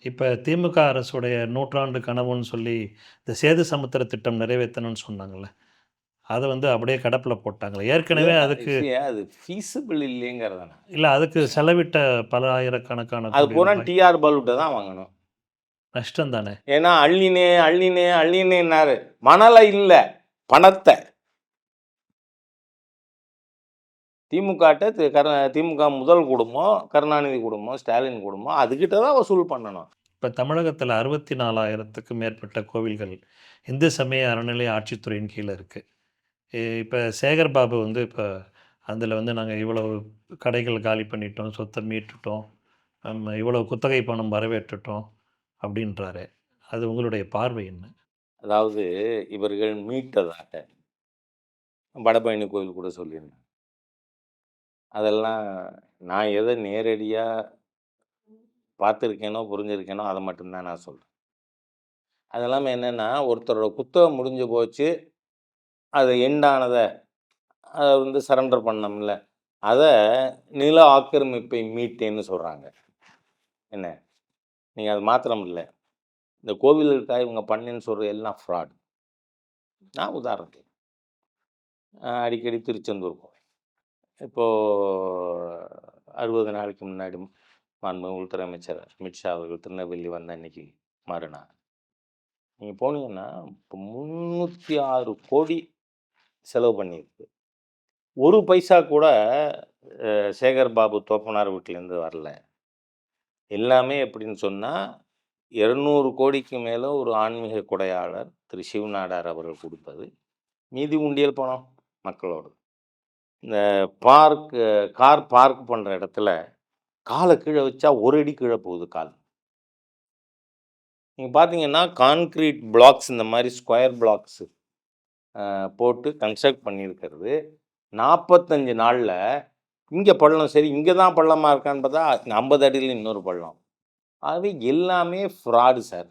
இப்ப திமுக அரசுடைய நூற்றாண்டு கனவுன்னு சொல்லி, இந்த சேது சமுத்திர திட்டம் நிறைவேத்தணும்னு சொன்னாங்கல்ல. அத வந்து அப்படியே கிடப்புல போட்டாங்களே. இல்ல ஏற்கனவே அதுக்கு அது ஃபீஸிபிள் இல்லைங்கிறத நான். இல்ல அதுக்கு செலவிட்ட பல ஆயிரக்கணக்கான அது கோடி பூரா ரூபாய் டிஆர் பாலுட்ட தான் வாங்கணும். நஷ்டம் தானே! ஏன்னா அள்ளினேன்னாரு. மணல இல்ல, பணத்த. திமுக முதல் குடும்பம், கருணாநிதி குடும்பம், ஸ்டாலின் குடும்பம் அதுகிட்ட தான் வசூல் பண்ணணும். இப்ப தமிழகத்துல 64,000த்துக்கும் மேற்பட்ட கோவில்கள் இந்து சமய அறநிலை ஆட்சித்துறையின் கீழ இருக்கு. இப்ப சேகர் பாபு வந்து இப்ப அதில வந்து நாங்க இவ்வளவு கடைகள் காலி பண்ணிட்டோம், சொத்த மீட்டுட்டோம், இவ்வளவு குத்தகை பணம் வரவேற்றுட்டோம் அப்படின்றாரு. அது உங்களுடைய பார்வை என்ன? அதாவது இவர்கள் மீட்டதாக வடபழனி கோயில் கூட சொல்லியிருந்தாங்க. அதெல்லாம் நான் எத நேரடியா பார்த்துருக்கேனோ, புரிஞ்சிருக்கேனோ அத மட்டும் தான் நான் சொல்றேன். அது இல்லாம என்னன்னா, ஒருத்தரோட குத்தகம் முடிஞ்சு போச்சு. அது எண்ட் ஆனத அத வந்து சரண்டர் பண்ணோம்ல. அத நில ஆக்கிரமிப்பை மீட்டேன்னு சொல்றாங்க. என்ன? நீங்க அது மாத்திரம் இல்ல. இந்த கோவிலுக்காக இவங்க பண்ணேன்னு சொல்ற எல்லாம் ஃப்ராட். நான் உதாரணத்துக்கு அடிக்கடி திருச்செந்தூர் போவேன். இப்போ 60 நாளைக்கு முன்னாடி மாண்புமிகு உள்துறை அமைச்சர் அமித்ஷா அவர்கள் திருநெல்வேலி வந்த அன்னைக்கு மறுநாள். நீங்க போனீங்கன்னா, இப்போ 306 கோடி செலவு பண்ணியிருக்கு. ஒரு பைசா கூட சேகர் பாபு தோப்பனார் வீட்லேருந்து வரல. எல்லாமே எப்படின்னு சொன்னா, 200 கோடிக்கு மேல ஒரு ஆன்மீக கொடையாளர் திரு சிவநாடார் அவர்கள் குடுத்தது. மீதி உண்டியல் பணம் மக்களோடது. இந்த கார் பார்க் பண்ற இடத்துல கால கீழ வச்சா 1 அடி கீழ போகுது கால். நீங்க பார்த்தீங்கன்னா, கான்கிரீட் பிளாக்ஸ் இந்த மாரி ஸ்கொயர் பிளாக்ஸ் போட்டு கன்ஸ்ட்ரக்ட் பண்ணியிருக்கிறது. 45 நாள்ல இங்க பள்ளம் சரி, இங்க தான் பள்ளமா இருக்கான்னு பார்த்தா 50 அடியில இன்னொரு பள்ளம். ஆகவே எல்லாமே ஃப்ராடு சார்.